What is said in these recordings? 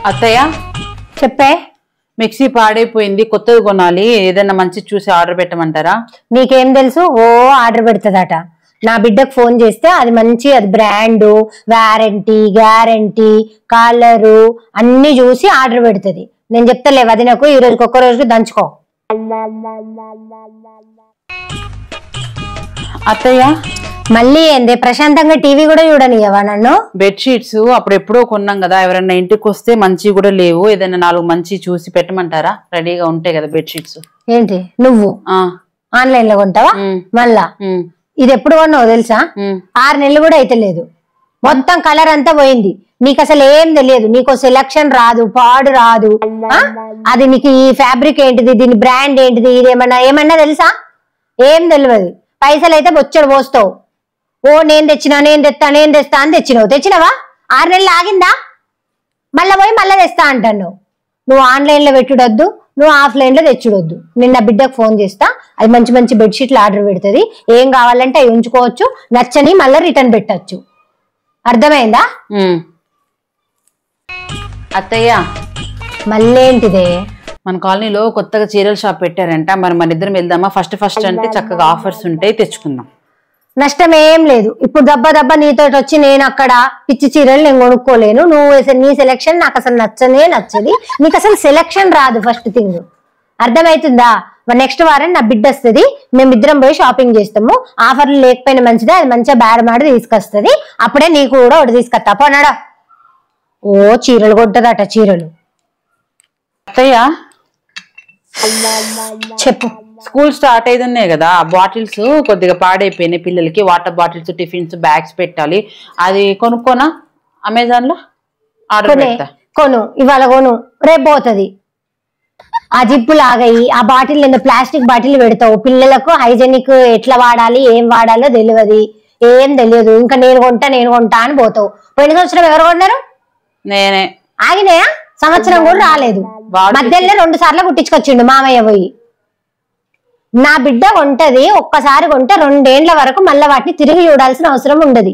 అత్తయ్య చెప్పే. మిక్సీ పాడైపోయింది, కొత్తది కొనాలి. ఏదైనా మంచి చూసి ఆర్డర్ పెట్టమంటారా? నీకేం తెలుసు? ఆర్డర్ పెడుతుందట. నా బిడ్డకు ఫోన్ చేస్తే అది మంచి, అది బ్రాండ్, వారంటీ, గ్యారంటీ, కలరు అన్ని చూసి ఆర్డర్ పెడుతుంది. నేను చెప్తలే వదినకు ఈ రోజుకి ఒక్క రోజుకి దంచుకో. అత్తయ్య మళ్ళీ ఏంది? ప్రశాంతంగా టీవీ కూడా చూడనియవా నన్ను? బెడ్షీట్స్ అప్పుడు ఎప్పుడో కొన్నాం కదా, ఎవరైనా ఇంటికి వస్తే మంచి కూడా లేవు. ఏదైనా 4 మంచి చూసి పెట్టమంటారా? రెడీగా ఉంటాయి కదా బెడ్షీట్స్. ఏంటి నువ్వు ఆన్లైన్ లో కొంటావా? మళ్ళా ఇది ఎప్పుడు కొన్నావు తెలుసా? 6 నెలలు కూడా అయితే లేదు. మొత్తం కలర్ అంతా పోయింది. నీకు అసలు ఏం తెలియదు. నీకు సెలక్షన్ రాదు, పాడు రాదు. అది నీకు ఈ ఫ్యాబ్రిక్ ఏంటిది, దీని బ్రాండ్ ఏంటిది, ఇది ఏమన్నా తెలుసా? ఏం తెలియదు. పైసలు అయితే బొచ్చడు పోస్తావు. నేను తెస్తా అని తెచ్చినావా? 6 నెలలు ఆగిందా? మళ్ళా పోయి మళ్ళా తెస్తా అంటాను. నువ్వు ఆన్లైన్ లో పెట్టుడొద్దు, నువ్వు ఆఫ్లైన్ లో తెచ్చుడొద్దు. నిన్న బిడ్డకు ఫోన్ చేస్తా, అది మంచి మంచి బెడ్షీట్లు ఆర్డర్ పెడుతుంది. ఏం కావాలంటే అవి ఉంచుకోవచ్చు, నచ్చని మళ్ళీ రిటర్న్ పెట్టచ్చు. అర్థమైందా? అత్తయ్య మళ్ళీ ఏంటిదే? మన కాలనీలో కొత్తగా చీరల షాప్ పెట్టారంట. మరి మన ఇద్దరం వెళ్దామా? ఫస్ట్ అంటే చక్కగా ఆఫర్స్ ఉంటాయి, తెచ్చుకుందాం. నష్టం ఏం లేదు. ఇప్పుడు దబ్బ నీతో వచ్చి నేను అక్కడ పిచ్చి చీరలు నేను కొనుక్కోలేను. నీ సెలెక్షన్ నాకు అసలు నచ్చది. నీకు అసలు సెలెక్షన్ రాదు. ఫస్ట్ థింగ్ అర్థమవుతుందా? నెక్స్ట్ వారం నా బిడ్డ వస్తుంది, మేమిద్దరం పోయి షాపింగ్ చేస్తాము. ఆఫర్లు లేకపోయినా మంచిదే, అది మంచిగా బేరమాడి తీసుకొస్తుంది. అప్పుడే నీకు కూడా ఒకటి తీసుకొస్తా. పోనాడా? చీరలు కొంటదట. చీరలు. అత్తయ్య చెప్పు. స్కూల్ స్టార్ట్ అయితున్నాయి కదా, బాటిల్స్ కొద్దిగా పాడైపోయినాయి. పిల్లలకి వాటర్ బాటిల్స్, టిఫిన్స్, బ్యాగ్స్ పెట్టాలి. అది కొనుక్కోనా? అమెజాన్ లో ఆర్డర్ పెడతా. కొను, ఇవాళ కొను, రేపు పోతుంది. ఆ జిప్పు లాగాయి. ఆ బాటిల్ ప్లాస్టిక్ బాటిల్ పెడతావు. పిల్లలకు హైజెనిక్ ఎట్లా వాడాలి, ఏం వాడాలో ఏం తెలియదు. ఇంకా నేను కొంటా అని పోతావు. పోయిన సంవత్సరం ఎవరు కొన్నారు? నేనే. ఆగినాయా? సంవత్సరం కూడా రాలేదు. మధ్యలో 2 సార్లు కుట్టించుకొచ్చిండు మామయ్య పోయి. నా బిడ్డ కొంటది, ఒక్కసారి కొంటే 2 ఏళ్ల వరకు మళ్ళీ వాటిని తిరిగి చూడాల్సిన అవసరం ఉండదు.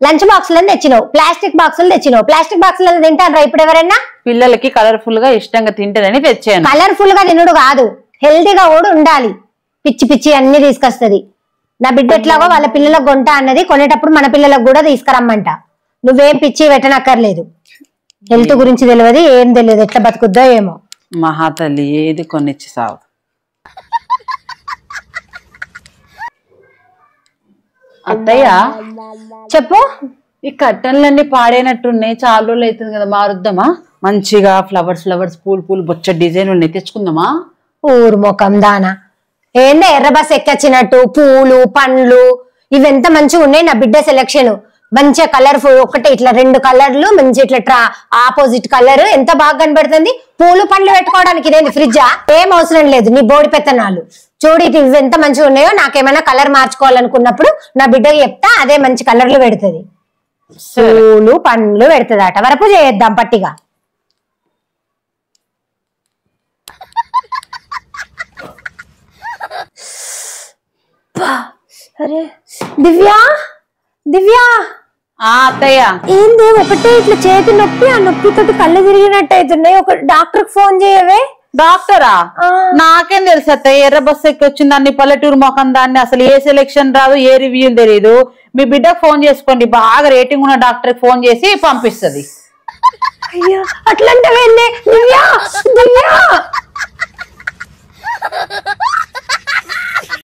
లంచ్ బాక్సులను తెచ్చినావు, ప్లాస్టిక్ బాక్సులు తెచ్చినావు. ప్లాస్టిక్ బాక్సులను తింటారా ఇప్పుడు ఎవరైనా? పిల్లలకి కలర్ఫుల్ గా ఇష్టంగా తింటారని తెచ్చాను. కలర్ఫుల్ గా తినుడు కాదు, హెల్తీగా కూడా ఉండాలి. పిచ్చి అన్ని తీసుకొస్తుంది. నా బిడ్డ ఎట్లాగో వాళ్ళ పిల్లలకు కొంటా అన్నది, కొనేటప్పుడు మన పిల్లలకు కూడా తీసుకురమ్మంట. నువ్వేం పిచ్చి పెట్టనక్కర్లేదు. హెల్త్ గురించి తెలియదు, ఏం తెలియదు. ఎట్లా బతుకుద్దో ఏమో. మహాతల్లి ఏది కొనిచ్చి సావు. అత్తయ్య చెప్పు. ఈ కట్టన్లన్నీ పాడైనట్టున్నాయి, చాలా రోజులు అవుతుంది కదా, మారుద్దామా? మంచిగా ఫ్లవర్స్ పూలు బొచ్చ డిజైన్ ఉన్నాయి, తెచ్చుకుందామా? ఊరు ముఖం దానా. ఏందో ఎర్ర బస్ ఎక్కొచ్చినట్టు పూలు పండ్లు ఇవెంత మంచిగా ఉన్నాయి. నా బిడ్డ సెలెక్షన్ మంచిగా కలర్ఫుల్. ఒకటే ఇట్లా 2 కలర్లు మంచి ఇట్లా ఆపోజిట్ కలర్ ఎంత బాగా కనబడుతుంది. పూలు పండ్లు పెట్టుకోవడానికి ఇదేంటి ఫ్రిడ్జా? ఏం అవసరం లేదు. నీ బోడి పెత్తనాలు చూడు, ఇవి ఎంత మంచిగా ఉన్నాయో. నాకేమైనా కలర్ మార్చుకోవాలనుకున్నప్పుడు నా బిడ్డకి చెప్తా, అదే మంచి కలర్లు పెడుతుంది. పూలు పండ్లు పెడుతుందట. వరపు చేద్దాం పట్టిగా. అరే దివ్యా అత్తయ్య ఏంది? ఒకటే ఇట్లా చేతి నొప్పి, ఆ నొప్పితోటి కళ్ళు తిరిగినట్టు అవుతున్నాయి. ఒక డాక్టర్ కి ఫోన్ చేయవే. డాక్టరా? నాకేం తెలుసు అత్తయ్య, ఎర్ర బస్సు ఎక్కి వచ్చింది, దాన్ని పల్లెటూరు మొఖం దాన్ని. అసలు ఏ సెలెక్షన్ రాదు, ఏ రివ్యూ తెలియదు. మీ బిడ్డకు ఫోన్ చేసుకోండి, బాగా రేటింగ్ ఉన్న డాక్టర్ కి ఫోన్ చేసి పంపిస్తుంది. అయ్యో అట్లంటే